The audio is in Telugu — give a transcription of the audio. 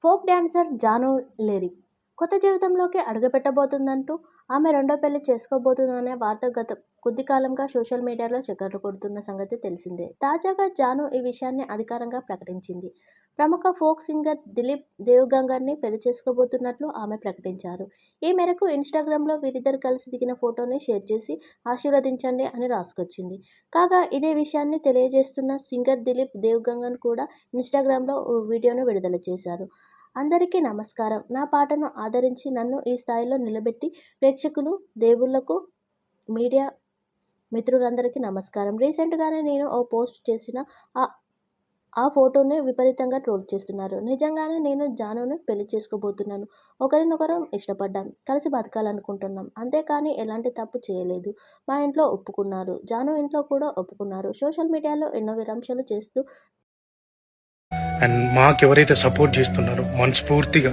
ఫోక్ డాన్సర్ జాను లేరి కొత్త జీవితంలోకి అడుగుపెట్టబోతుందంటూ ఆమె రెండో పెళ్లి చేసుకోబోతుందనే వార్త గత కొద్ది కాలంగా సోషల్ మీడియాలో చక్కర్లు కొడుతున్న సంగతి తెలిసిందే. తాజాగా జాను ఈ విషయాన్ని అధికారంగా ప్రకటించింది. ప్రముఖ ఫోక్ సింగర్ దిలీప్ దేవగంగర్ని పెళ్లి చేసుకోబోతున్నట్లు ఆమె ప్రకటించారు. ఈ మేరకు ఇన్స్టాగ్రామ్లో వీరిద్దరు కలిసి దిగిన ఫోటోని షేర్ చేసి ఆశీర్వదించండి అని రాసుకొచ్చింది. కాగా ఇదే విషయాన్ని తెలియజేస్తున్న సింగర్ దిలీప్ దేవగంగర్ కూడా ఇన్స్టాగ్రామ్లో ఓ వీడియోను విడుదల చేశారు. అందరికీ నమస్కారం. నా పాటను ఆదరించి నన్ను ఈ స్థాయిలో నిలబెట్టి ప్రేక్షకులు, దేవుళ్లకు, మీడియా మిత్రులందరికీ నమస్కారం. రీసెంట్గానే నేను ఓ పోస్ట్ చేసిన ఆ ఫోటోని విపరీతంగా ట్రోల్ చేస్తున్నారు. నిజంగానే నేను జానుని పెళ్లి చేసుకోబోతున్నాను. ఒకరినొకరం ఇష్టపడ్డాం, కలిసి బతకాలనుకుంటున్నాం. అంతేకాని ఎలాంటి తప్పు చేయలేదు. మా ఇంట్లో ఒప్పుకున్నారు. జాను ఇంట్లో కూడా ఒప్పుకున్నారు. సోషల్ మీడియాలో ఎన్నో విమర్శలు చేస్తూ అండ్ మాకెవరైతే సపోర్ట్ చేస్తున్నారో మనస్ఫూర్తిగా